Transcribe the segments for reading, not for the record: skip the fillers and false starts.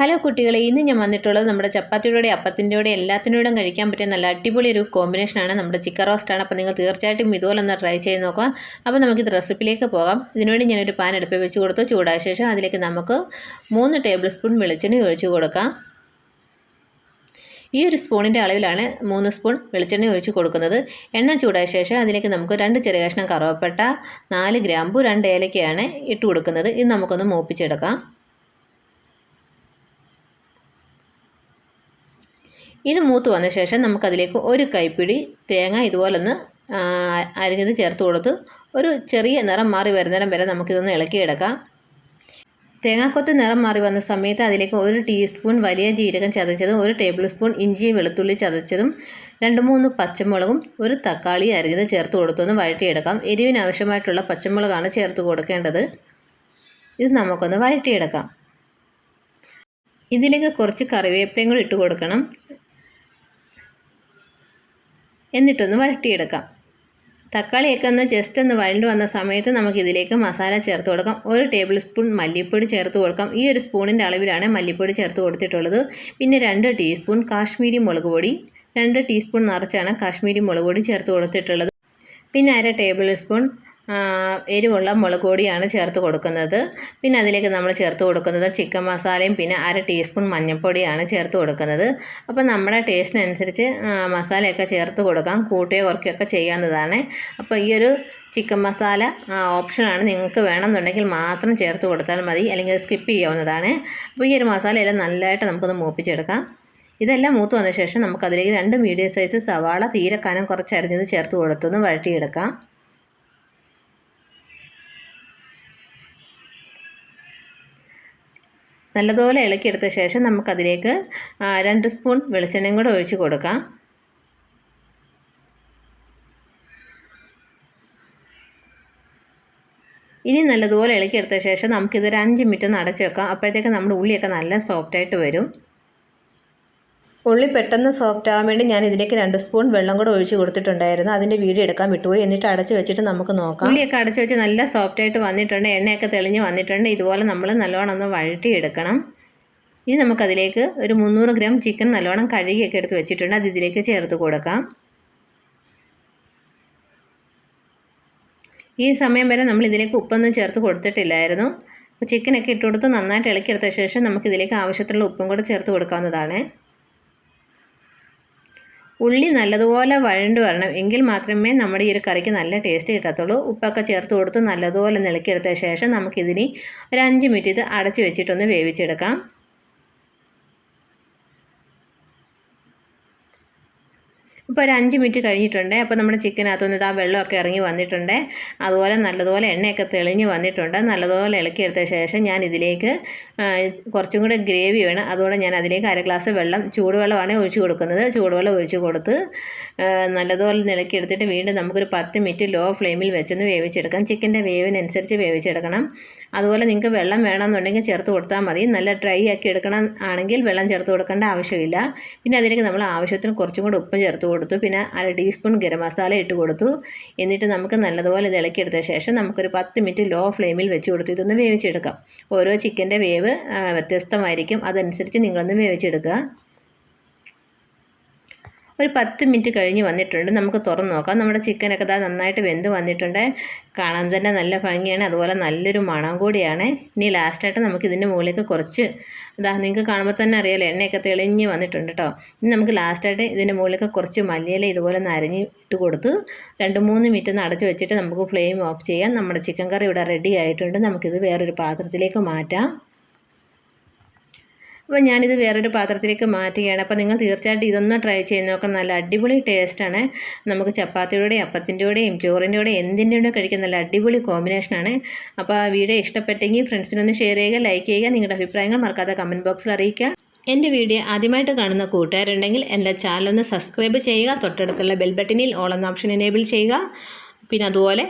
Hello കുട്ടികളെ, ഇന്ന് ഞാൻ വന്നിട്ടുള്ളത് നമ്മുടെ ചപ്പാത്തിയുടെ അപ്പത്തിൻ്റെ എല്ലാത്തിനോടും കഴിക്കാൻ പറ്റിയ നല്ല അടിപൊളി ഒരു കോമ്പിനേഷനാണ് നമ്മുടെ ചിക്കൻ റോസ്റ്റാണ്. അപ്പോൾ നിങ്ങൾ തീർച്ചയായിട്ടും ഇതുപോലെ ഒന്ന് ട്രൈ ചെയ്ത് നോക്കാം. അപ്പോൾ നമുക്കിത് റെസിപ്പിയിലേക്ക് പോകാം. ഇതിനുവേണ്ടി ഞാനൊരു പാൻ അടുപ്പിൽ വെച്ച് കൊടുത്തു. ചൂടായ ശേഷം അതിലേക്ക് നമുക്ക് 3 ടേബിൾ സ്പൂൺ വെളിച്ചെണ്ണ ഒഴിച്ച് കൊടുക്കാം. ഈ ഒരു സ്പൂണിൻ്റെ അളവിലാണ് 3 സ്പൂൺ വെളിച്ചെണ്ണ ഒഴിച്ച് കൊടുക്കുന്നത്. എണ്ണ ചൂടായ ശേഷം അതിലേക്ക് നമുക്ക് 2 ചെറിയ കഷ്ണം കറുവപ്പട്ട, 4 ഗ്രാമ്പു, 2 ഏലക്കയാണ് ഇട്ട് കൊടുക്കുന്നത്. ഇത് നമുക്കൊന്ന് മൂപ്പിച്ചെടുക്കാം. ഇത് മൂത്ത് വന്ന ശേഷം നമുക്കതിലേക്ക് ഒരു കൈപ്പിടി തേങ്ങ ഇതുപോലൊന്ന് അരിഞ്ഞത് ചേർത്ത് കൊടുത്ത് ഒരു ചെറിയ നിറം മാറി വരുന്നേരം വരെ നമുക്കിതൊന്ന് ഇളക്കിയെടുക്കാം. തേങ്ങാക്കൊത്ത് നിറം മാറി വന്ന സമയത്ത് അതിലേക്ക് 1 ടീസ്പൂൺ വലിയ ജീരകം ചതച്ചതും 1 ടേബിൾ സ്പൂൺ ഇഞ്ചി വെളുത്തുള്ളി ചതച്ചതും 2-3 പച്ചമുളകും 1 തക്കാളി അരിഞ്ഞത് ചേർത്ത് കൊടുത്തൊന്ന് വഴറ്റിയെടുക്കാം. എരിവിന് ആവശ്യമായിട്ടുള്ള പച്ചമുളകാണ് ചേർത്ത് കൊടുക്കേണ്ടത്. ഇത് നമുക്കൊന്ന് വഴറ്റിയെടുക്കാം. ഇതിലേക്ക് കുറച്ച് കറിവേപ്പിലയും കൂടി ഇട്ട് കൊടുക്കണം. എന്നിട്ടൊന്ന് വഴറ്റിയെടുക്കാം. തക്കാളിയൊക്കെ ഒന്ന് ജസ്റ്റ് ഒന്ന് വഴണ്ട് വന്ന സമയത്ത് നമുക്കിതിലേക്ക് മസാല ചേർത്ത് കൊടുക്കാം. 1 ടേബിൾ സ്പൂൺ മല്ലിപ്പൊടി ചേർത്ത് കൊടുക്കാം. ഈ ഒരു സ്പൂണിൻ്റെ അളവിലാണ് മല്ലിപ്പൊടി ചേർത്ത് കൊടുത്തിട്ടുള്ളത്. പിന്നെ 2 ടീസ്പൂൺ കാശ്മീരി മുളക് പൊടി, 2 ടീസ്പൂൺ നിറച്ചാണ് കാശ്മീരി മുളക് പൊടി ചേർത്ത് കൊടുത്തിട്ടുള്ളത്. പിന്നെ 1/2 ടേബിൾ സ്പൂൺ എരിവുള്ള മുളക് പൊടിയാണ് ചേർത്ത് കൊടുക്കുന്നത്. പിന്നെ അതിലേക്ക് നമ്മൾ ചേർത്ത് കൊടുക്കുന്നത് ചിക്കൻ മസാലയും പിന്നെ 1/2 ടീസ്പൂൺ മഞ്ഞൾപ്പൊടിയാണ് ചേർത്ത് കൊടുക്കുന്നത്. അപ്പോൾ നമ്മുടെ ടേസ്റ്റിനനുസരിച്ച് മസാലയൊക്കെ ചേർത്ത് കൊടുക്കാം, കൂട്ടുകയോ കുറയ്ക്കുകയൊക്കെ ചെയ്യാവുന്നതാണ്. അപ്പോൾ ഈ ഒരു ചിക്കൻ മസാല ഓപ്ഷനാണ്, നിങ്ങൾക്ക് വേണമെന്നുണ്ടെങ്കിൽ മാത്രം ചേർത്ത് കൊടുത്താൽ മതി, അല്ലെങ്കിൽ സ്കിപ്പ് ചെയ്യാവുന്നതാണ്. അപ്പോൾ ഈ ഒരു മസാലയെല്ലാം നല്ലതായിട്ട് നമുക്കൊന്ന് മൂപ്പിച്ചെടുക്കാം. ഇതെല്ലാം മൂത്ത് വന്ന ശേഷം നമുക്കതിലേക്ക് 2 മീഡിയം സൈസ് സവാള തീരെ കനം കുറച്ച് അരിഞ്ഞത് ചേർത്ത് കൊടുത്തൊന്ന് വഴറ്റിയെടുക്കാം. നല്ലതുപോലെ ഇളക്കിയെടുത്ത ശേഷം നമുക്കതിലേക്ക് 2 സ്പൂൺ വെളിച്ചെണ്ണയും കൂടെ ഒഴിച്ച് കൊടുക്കാം. ഇനി നല്ലതുപോലെ ഇളക്കിയെടുത്ത ശേഷം നമുക്കിതൊരു 5 മിനിറ്റ് ഒന്ന് അടച്ച് വെക്കാം. അപ്പോഴത്തേക്ക് നമ്മുടെ ഉള്ളിയൊക്കെ നല്ല സോഫ്റ്റായിട്ട് വരും. ഉള്ളി പെട്ടെന്ന് സോഫ്റ്റ് ആകാൻ വേണ്ടി ഞാൻ ഇതിലേക്ക് 2 സ്പൂൺ വെള്ളം കൂടെ ഒഴിച്ച് കൊടുത്തിട്ടുണ്ടായിരുന്നു. അതിൻ്റെ വീഡിയോ എടുക്കാൻ വിട്ടുപോയി. എന്നിട്ട് അടച്ച് വെച്ചിട്ട് നമുക്ക് നോക്കാം. ഉള്ളിയൊക്കെ അടച്ച് വെച്ച് നല്ല സോഫ്റ്റായിട്ട് വന്നിട്ടുണ്ട്, എണ്ണയൊക്കെ തെളിഞ്ഞ് വന്നിട്ടുണ്ട്. ഇതുപോലെ നമ്മൾ നല്ലോണം ഒന്ന് വഴറ്റിയെടുക്കണം. ഇനി നമുക്കതിലേക്ക് ഒരു 300 ഗ്രാം ചിക്കൻ നല്ലോണം കഴുകിയൊക്കെ എടുത്ത് വെച്ചിട്ടുണ്ട്. അത് ഇതിലേക്ക് ചേർത്ത് കൊടുക്കാം. ഈ സമയം വരെ നമ്മൾ ഇതിലേക്ക് ഉപ്പൊന്നും ചേർത്ത് കൊടുത്തിട്ടില്ലായിരുന്നു. അപ്പോൾ ചിക്കനൊക്കെ ഇട്ട് കൊടുത്ത് നന്നായിട്ട് ഇളക്കിയെടുത്ത ശേഷം നമുക്കിതിലേക്ക് ആവശ്യത്തിനുള്ള ഉപ്പും കൂടെ ചേർത്ത് കൊടുക്കാവുന്നതാണ്. ഉള്ളി നല്ലതുപോലെ വഴണ്ട് വരണം, എങ്കിൽ മാത്രമേ നമ്മുടെ ഈ ഒരു കറിക്ക് നല്ല ടേസ്റ്റ് കിട്ടത്തുള്ളൂ. ഉപ്പൊക്കെ ചേർത്ത് കൊടുത്ത് നല്ലതുപോലെ ഇളക്കിയെടുത്ത ശേഷം നമുക്കിതിനി ഒരു 5 മിനിറ്റ് ഇത് അടച്ച് വെച്ചിട്ടൊന്ന് വേവിച്ചെടുക്കാം. ഇപ്പോൾ ഒരു 5 മിനിറ്റ് കഴിഞ്ഞിട്ടുണ്ട്. അപ്പോൾ നമ്മുടെ ചിക്കനകത്തുനിന്ന് ഇതാ വെള്ളമൊക്കെ ഇറങ്ങി വന്നിട്ടുണ്ട്. അതുപോലെ നല്ലതുപോലെ എണ്ണയൊക്കെ തെളിഞ്ഞ് വന്നിട്ടുണ്ട്. നല്ലതുപോലെ ഇളക്കിയെടുത്ത ശേഷം ഞാൻ ഇതിലേക്ക് കുറച്ചും കൂടെ ഗ്രേവി വേണം. അതുകൊണ്ട് ഞാൻ അതിലേക്ക് 1/2 ഗ്ലാസ് വെള്ളം, ചൂടുവെള്ളമാണ് ഒഴിച്ച് കൊടുക്കുന്നത്. ചൂടുവെള്ളം ഒഴിച്ച് കൊടുത്ത് നല്ലതുപോലെ ഇളക്കിയെടുത്തിട്ട് വീണ്ടും നമുക്കൊരു 10 മിനിറ്റ് ലോ ഫ്ലെയിമിൽ വെച്ചൊന്ന് വേവിച്ചെടുക്കാം. ചിക്കൻ്റെ വേവിനനുസരിച്ച് വേവിച്ചെടുക്കണം. അതുപോലെ നിങ്ങൾക്ക് വെള്ളം വേണമെന്നുണ്ടെങ്കിൽ ചേർത്ത് കൊടുത്താൽ മതി. നല്ല ഡ്രൈ ആക്കി എടുക്കണം ആണെങ്കിൽ വെള്ളം ചേർത്ത് കൊടുക്കേണ്ട ആവശ്യമില്ല. പിന്നെ അതിലേക്ക് നമ്മൾ ആവശ്യത്തിന് കുറച്ചും കൂടെ ഉപ്പ് ചേർത്ത് കൊടുത്തു. പിന്നെ 1/2 ടീസ്പൂൺ ഗരം മസാല ഇട്ട് കൊടുത്തു. എന്നിട്ട് നമുക്ക് നല്ലതുപോലെ ഇത് ഇളക്കിയെടുത്ത ശേഷം നമുക്കൊരു 10 മിനിറ്റ് ലോ ഫ്ലെയിമിൽ വെച്ച് കൊടുത്ത് ഇതൊന്ന് വേവിച്ചെടുക്കാം. ഓരോ ചിക്കൻ്റെ വേവ് വ്യത്യസ്തമായിരിക്കും, അതനുസരിച്ച് നിങ്ങളൊന്ന് വേവിച്ചെടുക്കുക. ഒരു 10 മിനിറ്റ് കഴിഞ്ഞ് വന്നിട്ടുണ്ട്. നമുക്ക് തുറന്ന് നോക്കാം. നമ്മുടെ ചിക്കനൊക്കെ നന്നായിട്ട് വെന്ത് വന്നിട്ടുണ്ട്. കാണാൻ തന്നെ നല്ല ഭംഗിയാണ്, അതുപോലെ നല്ലൊരു മണം കൂടിയാണ്. ഇനി ലാസ്റ്റായിട്ട് നമുക്ക് ഇതിൻ്റെ മുകളിലേക്ക് കുറച്ച് നിങ്ങൾക്ക് കാണുമ്പോൾ തന്നെ അറിയാലോ, എണ്ണയൊക്കെ തെളിഞ്ഞ് വന്നിട്ടുണ്ട് കേട്ടോ. ഇനി നമുക്ക് ലാസ്റ്റായിട്ട് ഇതിൻ്റെ മുകളിലേക്ക് കുറച്ച് മല്ലിയില ഇതുപോലെ ഒന്ന് അരിഞ്ഞിട്ട് കൊടുത്ത് 2-3 മിനിറ്റ് ഒന്ന് അടച്ച് വെച്ചിട്ട് നമുക്ക് ഫ്ലെയിം ഓഫ് ചെയ്യാം. നമ്മുടെ ചിക്കൻ കറി ഇവിടെ റെഡി ആയിട്ടുണ്ട്. നമുക്കിത് വേറൊരു പാത്രത്തിലേക്ക് മാറ്റാം. അപ്പോൾ ഞാനിത് വേറൊരു പാത്രത്തിലേക്ക് മാറ്റുകയാണ്. അപ്പോൾ നിങ്ങൾ തീർച്ചയായിട്ടും ഇതൊന്ന് ട്രൈ ചെയ്ത് നോക്കണം. നല്ല അടിപൊളി ടേസ്റ്റാണ്. നമുക്ക് ചപ്പാത്തിയുടെയും അപ്പത്തിൻ്റെയും ചോറിൻ്റെയും എന്തിൻ്റെയും കഴിക്കാൻ നല്ല അടിപൊളി കോമ്പിനേഷനാണ്. അപ്പോൾ ആ വീഡിയോ ഇഷ്ടപ്പെട്ടെങ്കിൽ ഫ്രണ്ട്സിനൊന്ന് ഷെയർ ചെയ്യുക, ലൈക്ക് ചെയ്യുക, നിങ്ങളുടെ അഭിപ്രായങ്ങൾ മറക്കാതെ കമൻറ്റ് ബോക്സിൽ അറിയിക്കുക. എൻ്റെ വീഡിയോ ആദ്യമായിട്ട് കാണുന്ന കൂട്ടുകാരുണ്ടെങ്കിൽ എൻ്റെ ചാനലൊന്ന് സബ്സ്ക്രൈബ് ചെയ്യുക. തൊട്ടടുത്തുള്ള ബെൽ ബട്ടണിൽ ഓൾ എന്ന ഓപ്ഷൻ എനേബിൾ ചെയ്യുക. പിന്നെ അതുപോലെ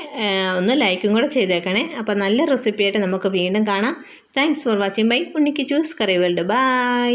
ഒന്ന് ലൈക്കും കൂടെ ചെയ്തേക്കണേ. അപ്പോൾ നല്ല റെസിപ്പിയായിട്ട് നമുക്ക് വീണ്ടും കാണാം. Thanks for watching. ബൈ. ഉണ്ണിക്ക് ചൂസ് കറി വേൾഡ്. ബൈ.